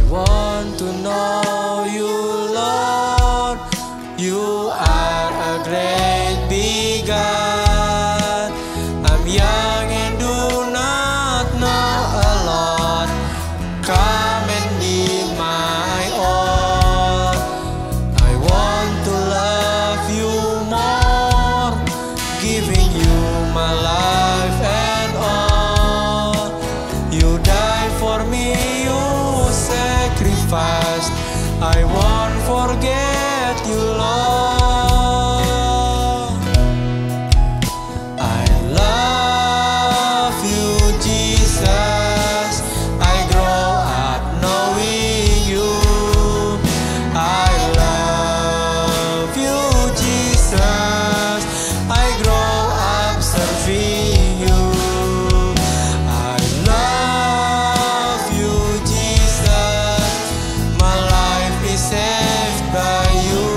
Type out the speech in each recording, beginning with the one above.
want to know you, Lord. You are a great big God. I'm young and do not know a lot. Come and be my all. I want to love you more, giving you my life and all. You died for me, you sacrificed. I won't forget you, Lord. I love you, Jesus. I grow up knowing you. I love you, Jesus. I grow up serving you. I love you, Jesus. My life is saved by you.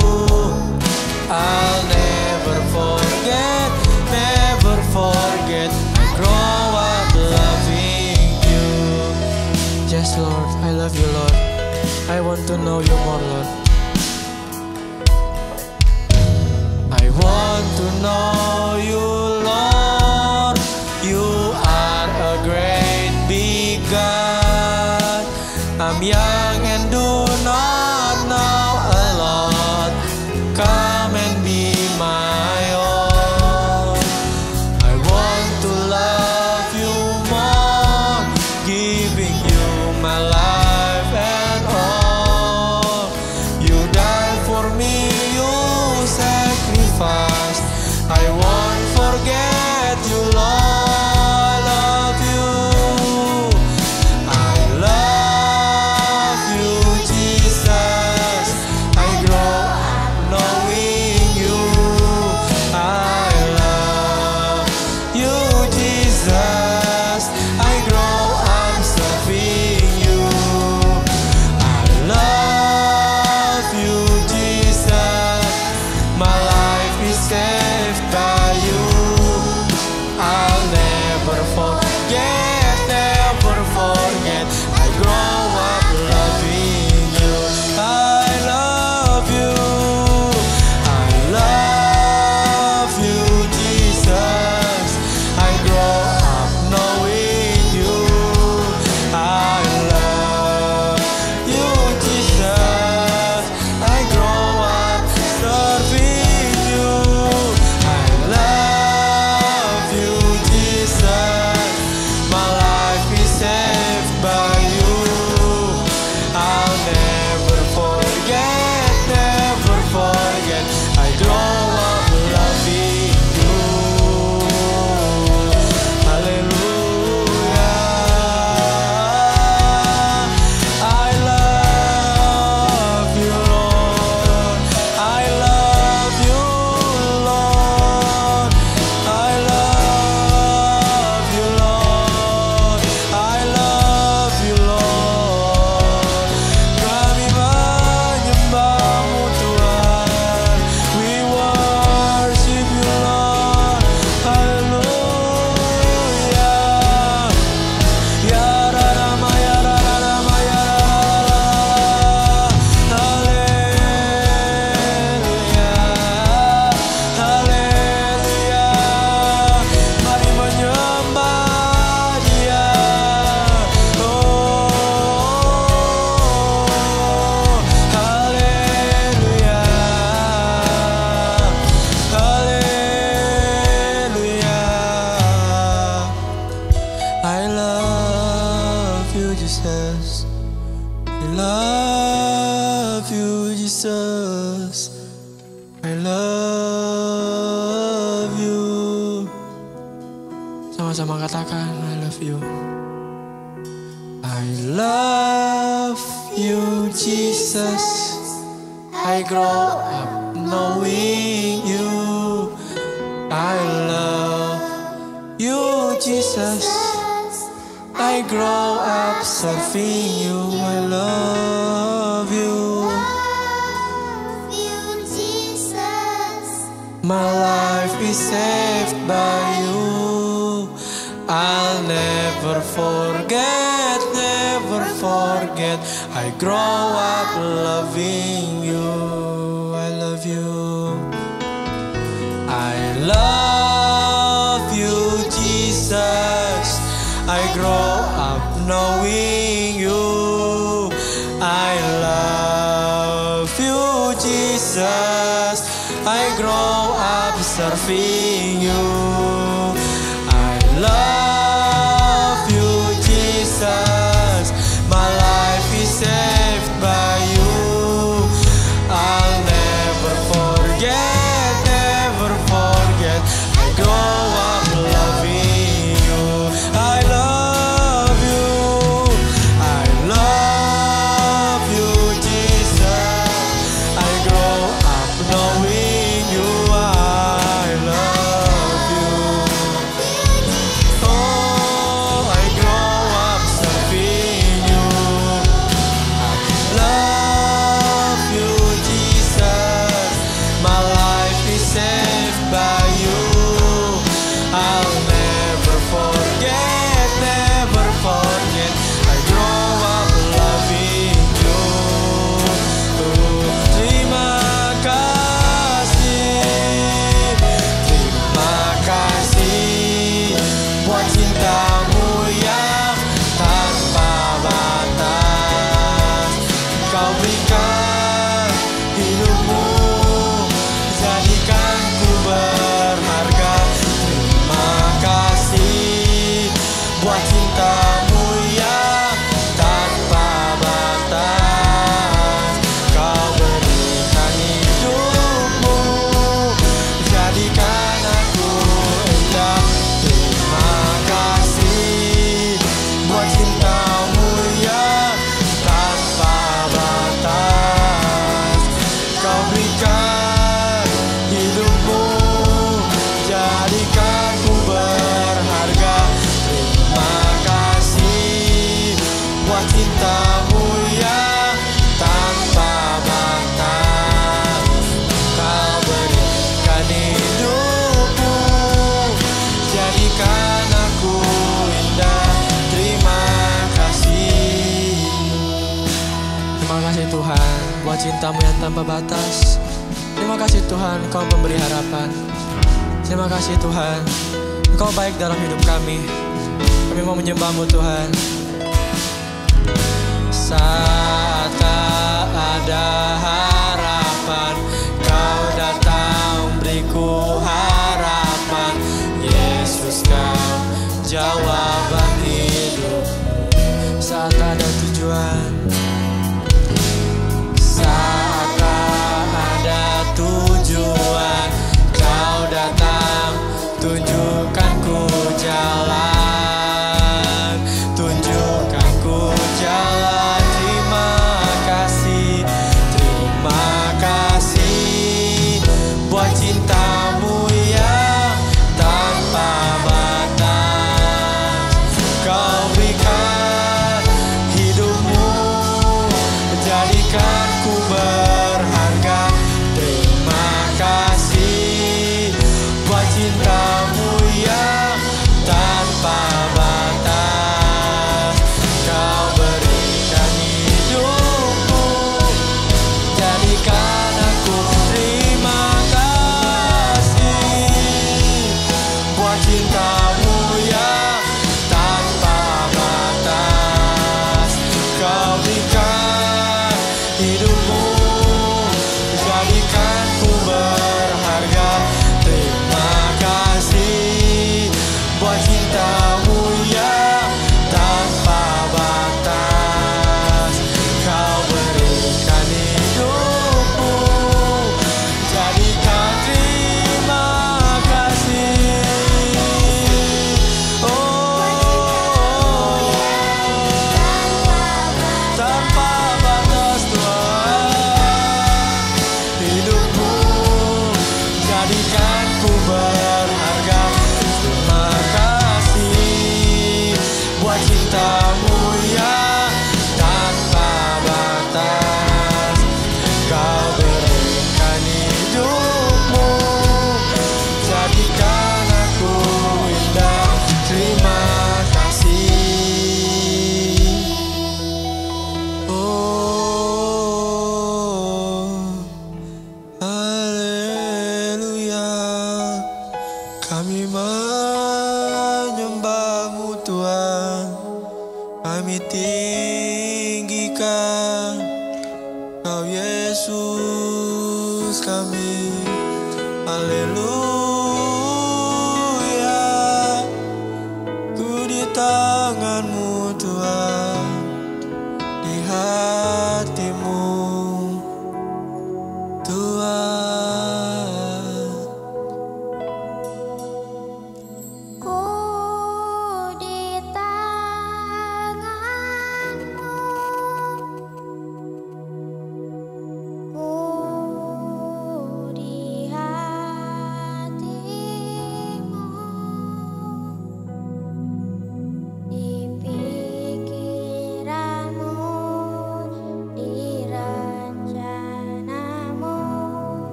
I'll never forget, never forget. I grow up loving you. Yes, Lord, I love you, Lord. I want to know you more, Lord. I want to know you, Lord. You are a great big God. I'm young and do not know a lot. Come and be my all. I want to love you more, giving you my life and all. You died for me, you sacrificed. I won't forget you, Lord. I love you. I love you, Jesus. I grow up knowing you. I love you, Jesus. I grow up serving you. I love you, Jesus. My life is saved by you. I'll never forget, never forget. I grow up loving you. I love you. I love you, Jesus. I grow up knowing you. I love you, Jesus. I grow up serving you. I love you, Jesus. My life is saved by you. I'll never forget, never forget. I grow up loving you. Hallelujah. I love you, Lord. I love you, Lord. I love you, Lord. I love you, Lord. Kami menyembahmu, Tuhan. We worship you, Lord. Hallelujah. Ya Rama, ya Rama, ya Haleluya. Haleluya. Mari menyembah Dia. Oh, haleluya. Haleluya. I love you, Jesus. I love you, Jesus. I love you. Sama-sama katakan, I love you. I love you, Jesus. I grow up knowing you. I love you, Jesus. I grow up serving you. I love you. My life is saved by you. I'll never forget, never forget. forget. I grow up loving you. I love you. I love you, Jesus. I grow up knowing you. I love you, Jesus. I grow up serving you. I love you, Jesus. My life is saved by you. I'll never forget, never forget. I grow up loving you. I love you. I love you, Jesus. I grow up knowing you. I love you. Oh, I grow up serving you. I love you, Jesus. My life is saved by you. I'll never forget, never forget. I grow up loving you. Terima kasih, terima kasih buat cintamu yang tanpa batas. Kau berikan hidupmu, jadikanku berharga. Terima kasih buat cintamu yang tanpa batas. Kau berikan hidupmu, jadikan aku indah. Terima kasih buat cintamu yang tanpa batas. Kau berikan hidupmu, jadikanku berharga. Terima kasih buat cintamu yang tanpa batas. Kau berikan hidupmu, jadikan aku indah. Terima kasih. Terima kasih Tuhan buat cintamu yang tanpa batas. Terima kasih Tuhan, Kau memberi harapan. Terima kasih Tuhan, Engkau baik dalam hidup kami. Kami mau menyembah-Mu Tuhan. Saat tak ada harapan, Kau datang beriku harapan. Yesus, Kau jawaban hidup. Saat tak ada tujuan, saat tak ada tujuan, Kau datang tunjukkan ku jalan. Tunjukkan Engkau, Kau Yesus kami. Haleluya, ku di tangan-Mu Tuhan, di hati-Mu Tuhan.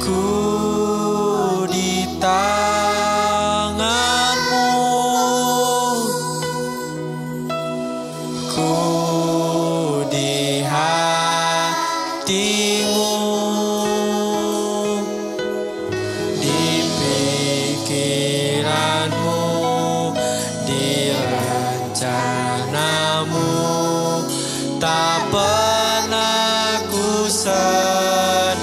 Ku di tangan-Mu, ku di hati-Mu, di pikiran-Mu, di rencana-Mu, tak pernah ku sendiri.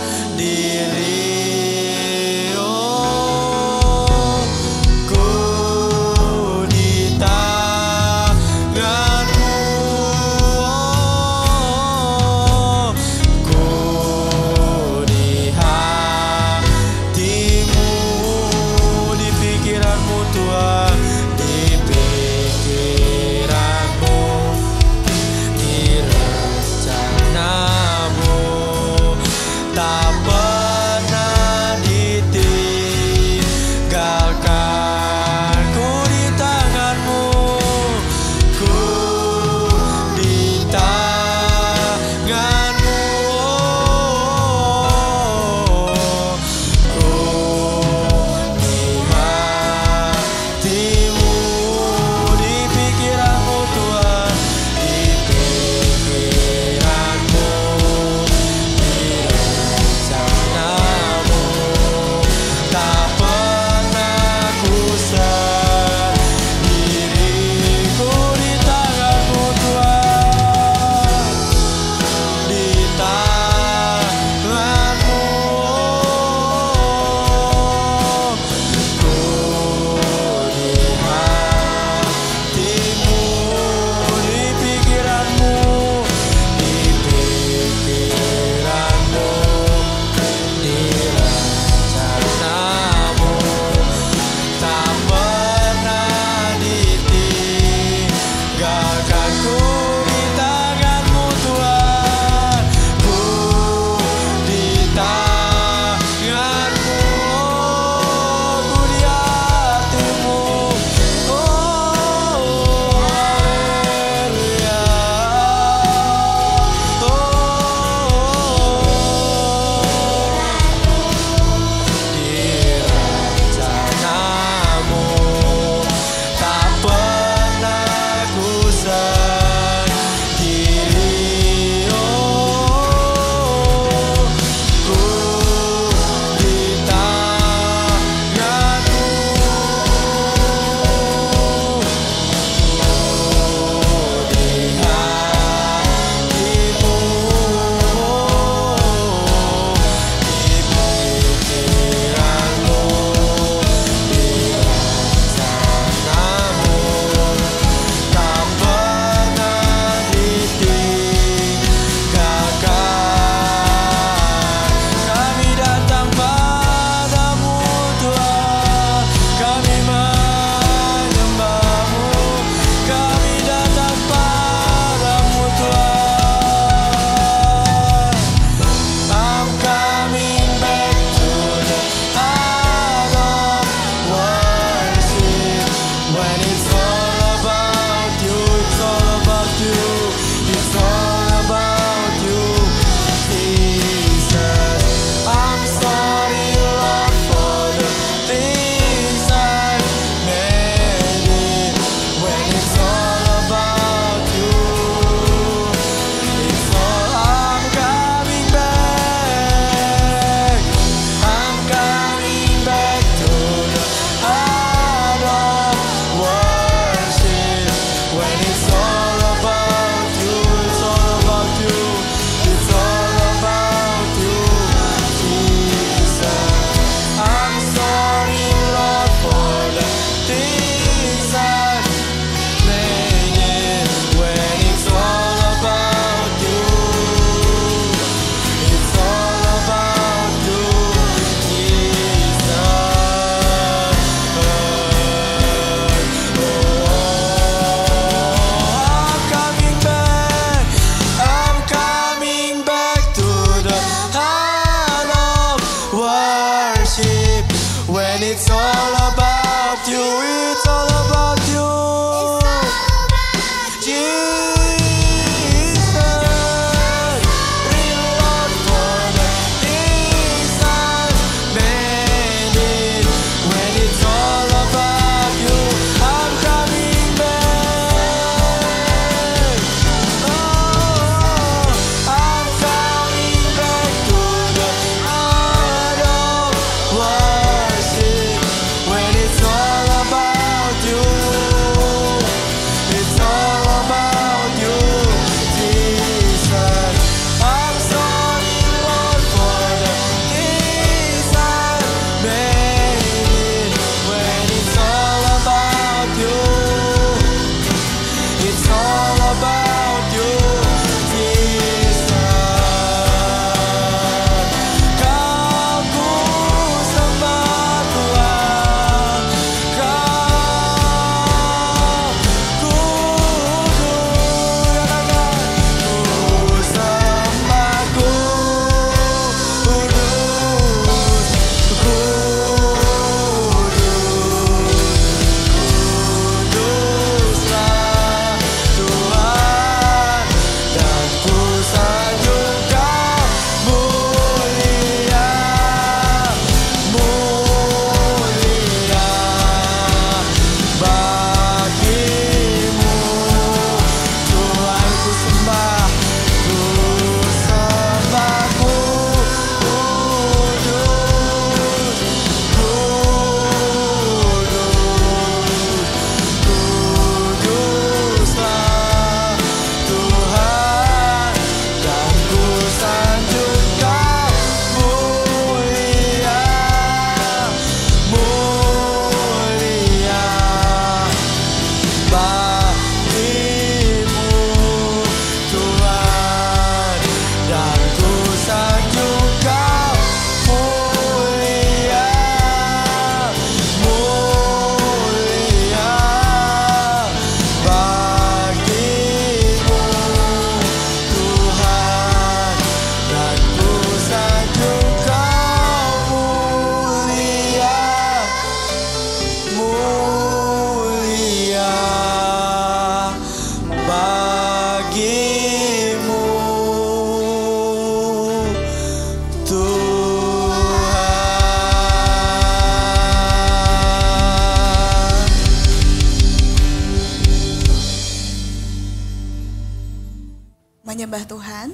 Menyembah Tuhan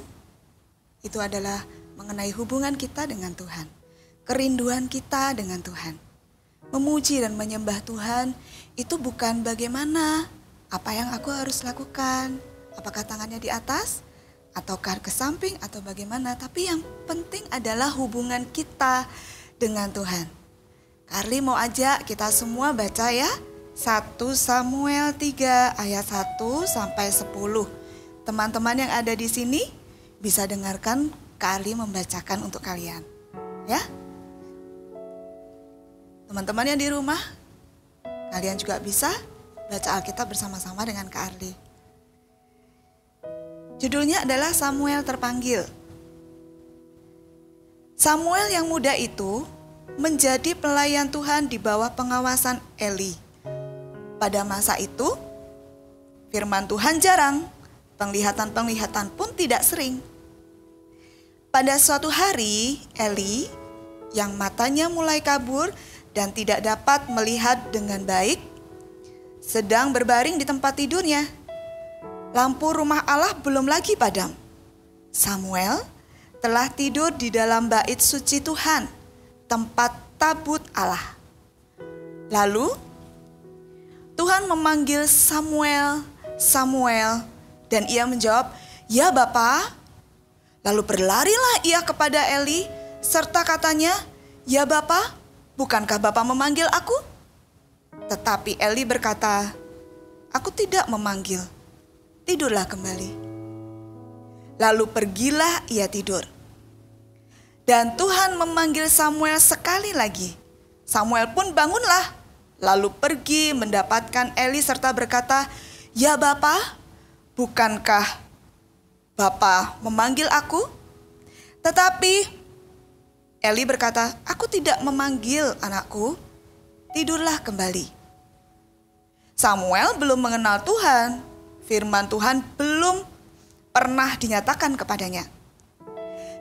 itu adalah mengenai hubungan kita dengan Tuhan, kerinduan kita dengan Tuhan. Memuji dan menyembah Tuhan itu bukan bagaimana, apa yang aku harus lakukan, apakah tangannya di atas, ataukah ke samping, atau bagaimana. Tapi yang penting adalah hubungan kita dengan Tuhan. Carly mau ajak kita semua baca ya, 1 Samuel 3 ayat 1 sampai 10. Teman-teman yang ada di sini bisa dengarkan Carly membacakan untuk kalian. Ya. Teman-teman yang di rumah, kalian juga bisa baca Alkitab bersama-sama dengan Carly. Judulnya adalah Samuel terpanggil. Samuel yang muda itu menjadi pelayan Tuhan di bawah pengawasan Eli. Pada masa itu, firman Tuhan jarang, penglihatan-penglihatan pun tidak sering. Pada suatu hari, Eli yang matanya mulai kabur dan tidak dapat melihat dengan baik, sedang berbaring di tempat tidurnya. Lampu rumah Allah belum lagi padam. Samuel telah tidur di dalam bait suci Tuhan, tempat tabut Allah. Lalu Tuhan memanggil Samuel, Samuel, dan ia menjawab, "Ya Bapa." Lalu berlarilah ia kepada Eli, serta katanya, "Ya Bapa, bukankah Bapa memanggil aku?" Tetapi Eli berkata, "Aku tidak memanggil, tidurlah kembali." Lalu pergilah ia tidur. Dan Tuhan memanggil Samuel sekali lagi. Samuel pun bangunlah, lalu pergi mendapatkan Eli serta berkata, "Ya Bapa, bukankah Bapa memanggil aku?" Tetapi Eli berkata, "Aku tidak memanggil anakku, tidurlah kembali." Samuel belum mengenal Tuhan, firman Tuhan belum pernah dinyatakan kepadanya.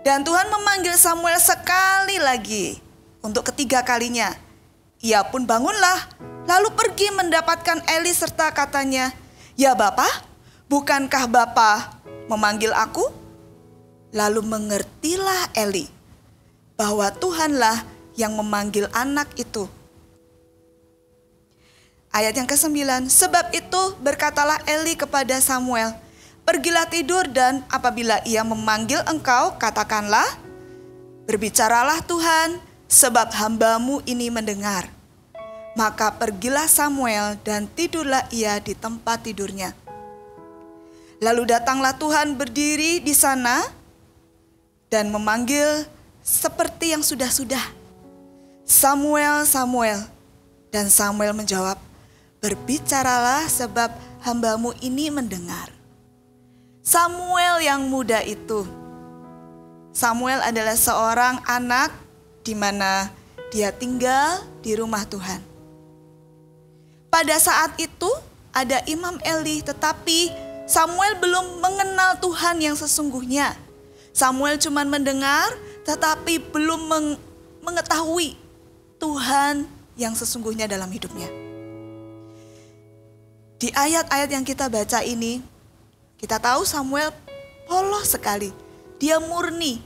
Dan Tuhan memanggil Samuel sekali lagi, untuk ketiga kalinya. Ia pun bangunlah, lalu pergi mendapatkan Eli serta katanya, "Ya Bapa, bukankah Bapa memanggil aku?" Lalu mengertilah Eli bahwa Tuhanlah yang memanggil anak itu. Ayat yang ke-9, sebab itu berkatalah Eli kepada Samuel, "Pergilah tidur dan apabila ia memanggil engkau, katakanlah, berbicaralah Tuhan, sebab hambamu ini mendengar." Maka pergilah Samuel dan tidurlah ia di tempat tidurnya. Lalu datanglah Tuhan berdiri di sana dan memanggil seperti yang sudah-sudah, "Samuel, Samuel." Dan Samuel menjawab, "Berbicaralah sebab hambamu ini mendengar." Samuel yang muda itu. Samuel adalah seorang anak di mana dia tinggal di rumah Tuhan. Pada saat itu ada Imam Eli, tetapi Samuel belum mengenal Tuhan yang sesungguhnya. Samuel cuma mendengar tetapi belum mengetahui Tuhan yang sesungguhnya dalam hidupnya. Di ayat-ayat yang kita baca ini, kita tahu Samuel polos sekali. Dia murni,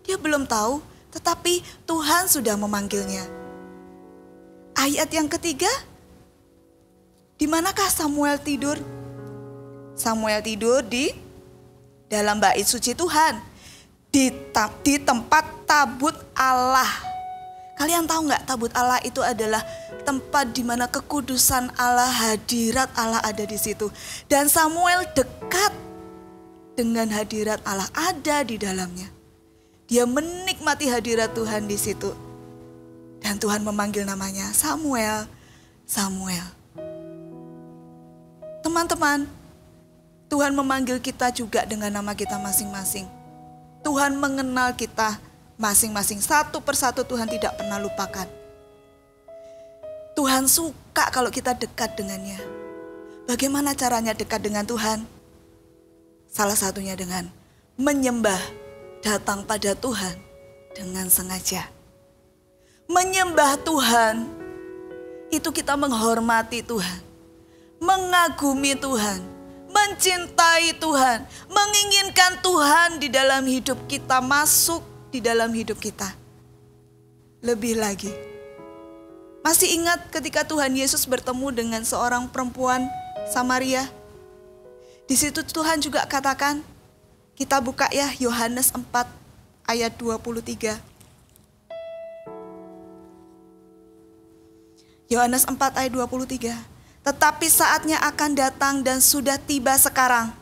dia belum tahu, tetapi Tuhan sudah memanggilnya. Ayat yang ketiga, di manakah Samuel tidur? Samuel tidur di dalam bait suci Tuhan, di tempat tabut Allah. Kalian tahu nggak, tabut Allah itu adalah tempat di mana kekudusan Allah, hadirat Allah ada di situ. Dan Samuel dekat dengan hadirat Allah, ada di dalamnya. Dia menikmati hadirat Tuhan di situ. Dan Tuhan memanggil namanya, "Samuel, Samuel." Teman-teman, Tuhan memanggil kita juga dengan nama kita masing-masing. Tuhan mengenal kita masing-masing, satu persatu Tuhan tidak pernah lupakan. Tuhan suka kalau kita dekat dengannya. Bagaimana caranya dekat dengan Tuhan? Salah satunya dengan menyembah, datang pada Tuhan dengan sengaja. Menyembah Tuhan, itu kita menghormati Tuhan, mengagumi Tuhan, mencintai Tuhan, menginginkan Tuhan di dalam hidup kita, masuk di dalam hidup kita. Lebih lagi, masih ingat ketika Tuhan Yesus bertemu dengan seorang perempuan Samaria? Di situ Tuhan juga katakan, kita buka ya Yohanes 4 ayat 23. Yohanes 4 ayat 23. Tetapi saatnya akan datang dan sudah tiba sekarang,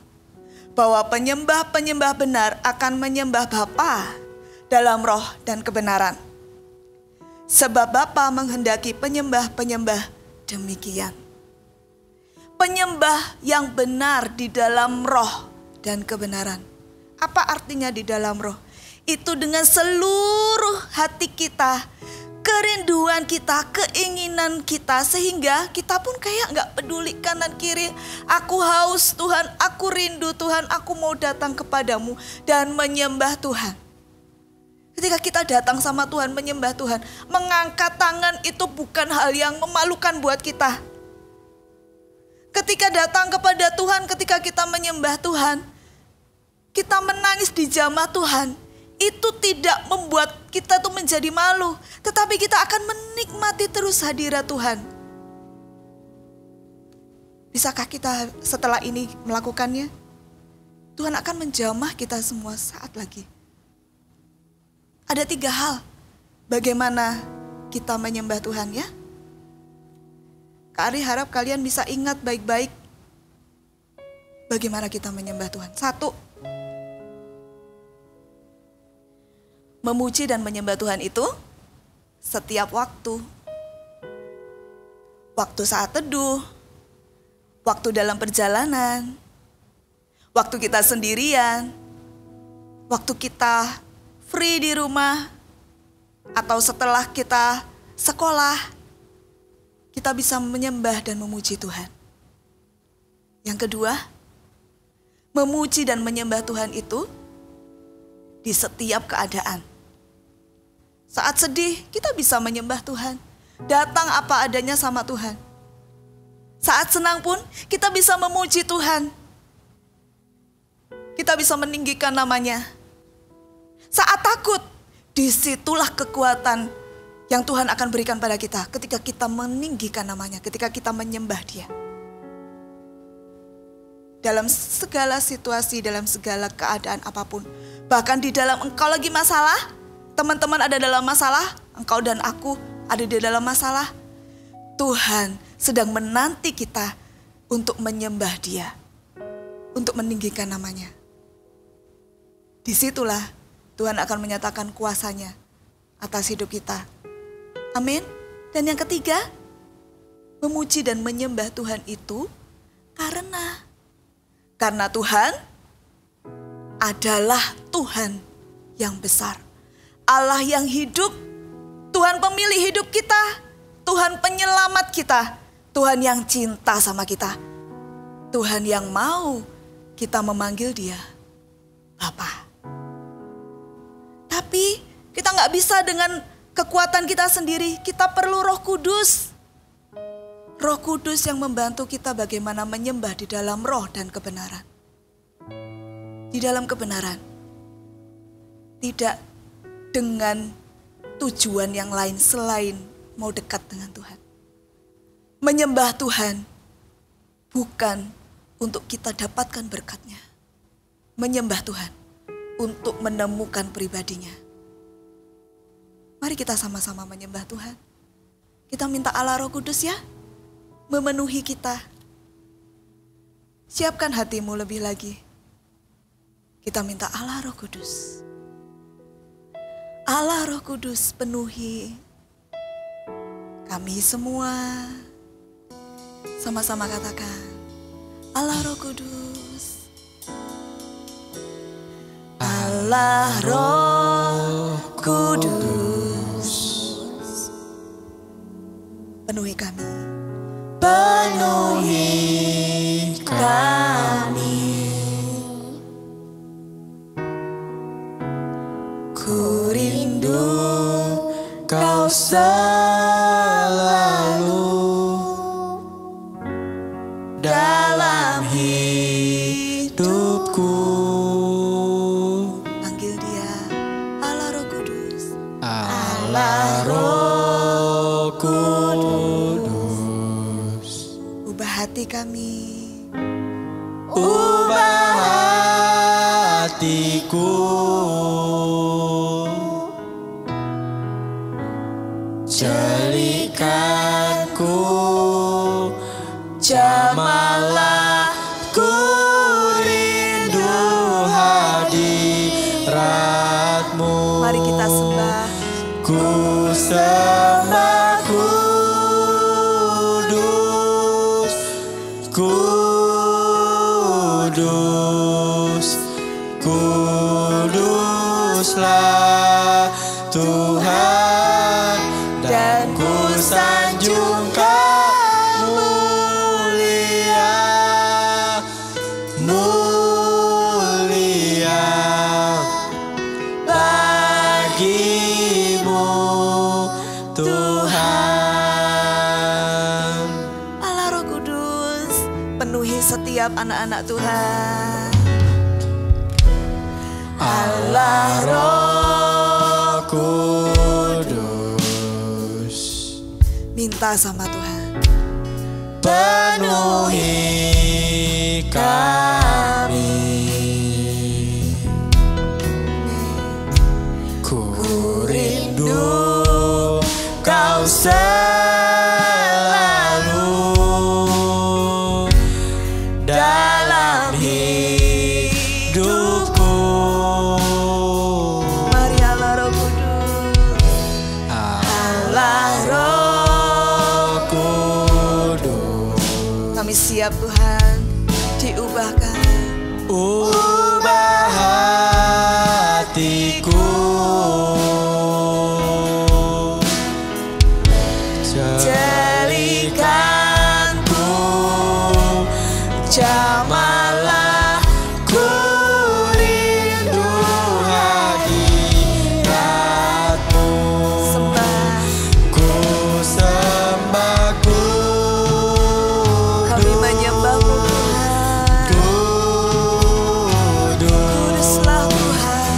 bahwa penyembah-penyembah benar akan menyembah Bapa dalam roh dan kebenaran. Sebab Bapa menghendaki penyembah-penyembah demikian. Penyembah yang benar di dalam roh dan kebenaran. Apa artinya di dalam roh? Itu dengan seluruh hati kita, kerinduan kita, keinginan kita, sehingga kita pun kayak gak peduli kanan kiri. Aku haus Tuhan, aku rindu Tuhan, aku mau datang kepadamu dan menyembah Tuhan. Ketika kita datang sama Tuhan, menyembah Tuhan, mengangkat tangan itu bukan hal yang memalukan buat kita. Ketika datang kepada Tuhan, ketika kita menyembah Tuhan, kita menangis di jamah Tuhan, itu tidak membuat kita tuh menjadi malu, tetapi kita akan menikmati terus hadirat Tuhan. Bisakah kita setelah ini melakukannya? Tuhan akan menjamah kita semua saat lagi. Ada 3 hal bagaimana kita menyembah Tuhan ya. Kak Ari harap kalian bisa ingat baik-baik bagaimana kita menyembah Tuhan. 1, memuji dan menyembah Tuhan itu setiap waktu. Waktu saat teduh, waktu dalam perjalanan, waktu kita sendirian, waktu kita free di rumah, atau setelah kita sekolah, kita bisa menyembah dan memuji Tuhan. Yang kedua, memuji dan menyembah Tuhan itu di setiap keadaan. Saat sedih, kita bisa menyembah Tuhan. Datang apa adanya sama Tuhan. Saat senang pun, kita bisa memuji Tuhan. Kita bisa meninggikan namanya. Saat takut, disitulah kekuatan yang Tuhan akan berikan pada kita ketika kita meninggikan namanya, ketika kita menyembah Dia. Dalam segala situasi, dalam segala keadaan apapun. Bahkan di dalam engkau lagi masalah, teman-teman ada dalam masalah, engkau dan aku ada di dalam masalah. Tuhan sedang menanti kita untuk menyembah Dia, untuk meninggikan namanya. Disitulah Tuhan akan menyatakan kuasanya atas hidup kita. Amin. Dan yang ketiga, memuji dan menyembah Tuhan itu karena Tuhan adalah Tuhan yang besar. Allah yang hidup, Tuhan pemilik hidup kita, Tuhan penyelamat kita, Tuhan yang cinta sama kita. Tuhan yang mau kita memanggil Dia Bapa. Tapi kita gak bisa dengan kekuatan kita sendiri, kita perlu Roh Kudus. Roh Kudus yang membantu kita bagaimana menyembah di dalam roh dan kebenaran. Di dalam kebenaran. Tidak dengan tujuan yang lain selain mau dekat dengan Tuhan. Menyembah Tuhan bukan untuk kita dapatkan berkat-Nya. Menyembah Tuhan untuk menemukan pribadinya. Mari kita sama-sama menyembah Tuhan. Kita minta Allah Roh Kudus ya, memenuhi kita. Siapkan hatimu lebih lagi. Kita minta Allah Roh Kudus. Allah Roh Kudus penuhi kami semua. Sama-sama katakan, Allah Roh Kudus. Allah Roh Kudus, penuhi kami. Penuhi kami. Ku rindu Kau selalu dalam hidup. kami. Ubah hatiku, jadikanku jamalah, ku rindu hadiratmu. Mari kita sembah. Ku sembah kudus, kudus, kuduslah Tuhan, dan ku sanjungkan mulia, mulia bagimu Tuhan. Allah Roh Kudus, penuhi setiap anak-anak Tuhan. Allah Roh Kudus, Minta sama Tuhan. penuhi kami. Ku rindu Kau selalu dalam hidupku. Mari Allah Roh Kudus. Allah Roh Kudus, Kami siap Tuhan, diubahkan. ubah hatiku, jadikanku jamalah, ku rindu hadiratmu. Sembah. Ku sembah Kami menyembahmu Tuhan. Kuduslah Tuhan.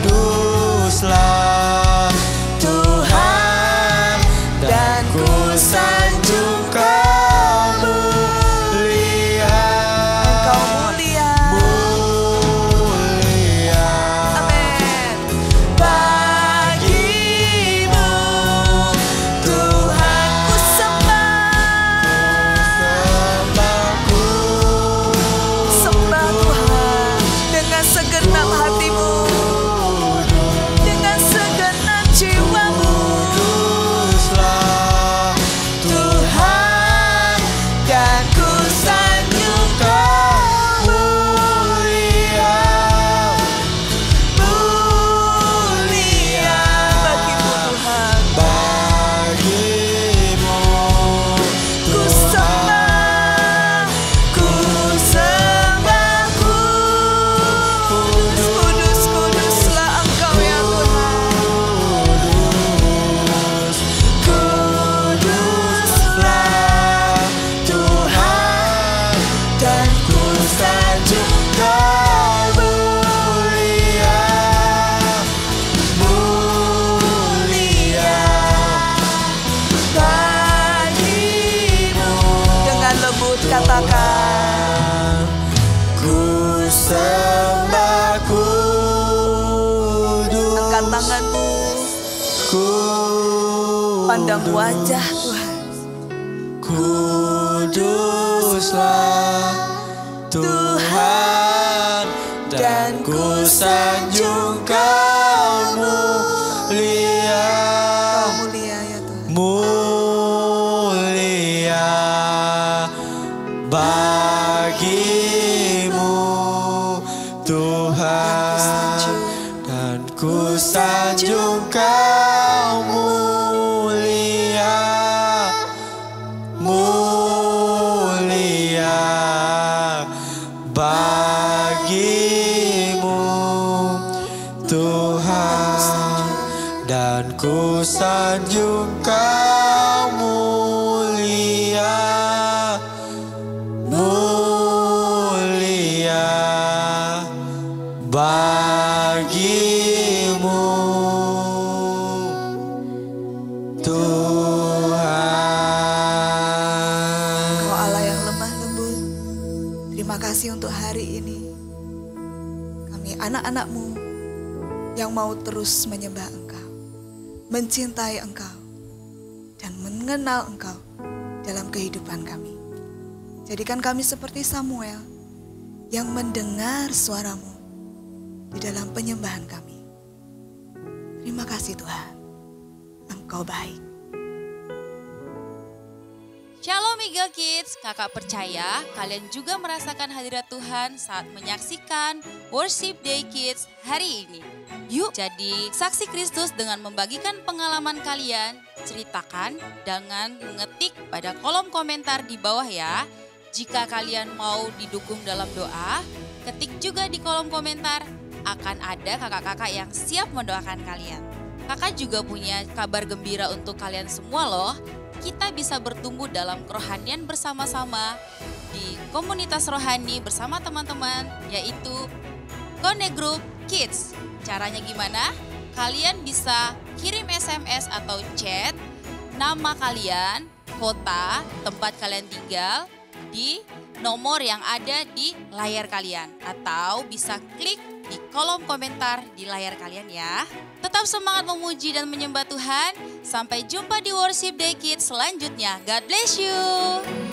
Kuduslah Tuhan, dan ku sanjungkan mulia, Engkau mulia. mulia Amin. bagimu Tuhan. Ku sembah Tuhan dengan segenap hatimu, dengan segenap jiwamu. Kuduslah Tuhan, dan ku sanjungkan mulia, Mulia bagimu Tuhan. bagimu Ku sembah, ku sembah, kudus, kudus, kuduslah Engkau ya Tuhan. Kuduslah Tuhan, dan ku sanjungkan mulia, mulia bagimu. Dengan lembut katakan, Ku sembah kudus, angkat tanganmu, pandang wajah Tuhan. Kuduslah Tuhan, dan ku sanjungkan mulia, Kau mulia ya Tuhan. mulia bagimu Tuhan, dan ku sanjungkan mulia, mulia bagimu Tuhan, dan ku sanjungkan mulia, mulia bagimu Tuhan. Kau Allah kami anak-anak-Mu yang mau terus menyembah Engkau, mencintai Engkau, dan mengenal Engkau dalam kehidupan kami. Jadikan kami seperti Samuel yang mendengar suara-Mu di dalam penyembahan kami. Terima kasih Tuhan, Engkau baik. Shalom Eagle Kids, kakak percaya kalian juga merasakan hadirat Tuhan saat menyaksikan Worship Day Kids hari ini. Yuk jadi saksi Kristus dengan membagikan pengalaman kalian, ceritakan dengan mengetik pada kolom komentar di bawah ya. Jika kalian mau didukung dalam doa, ketik juga di kolom komentar, akan ada kakak-kakak yang siap mendoakan kalian. Kakak juga punya kabar gembira untuk kalian semua loh. Kita bisa bertumbuh dalam kerohanian bersama-sama di komunitas rohani bersama teman-teman, yaitu Connect Group Kids. Caranya gimana? Kalian bisa kirim SMS atau chat nama kalian, kota, tempat kalian tinggal di nomor yang ada di layar kalian. Atau bisa klik di kolom komentar di layar kalian ya. Tetap semangat memuji dan menyembah Tuhan. Sampai jumpa di Worship Day Kids selanjutnya. God bless you.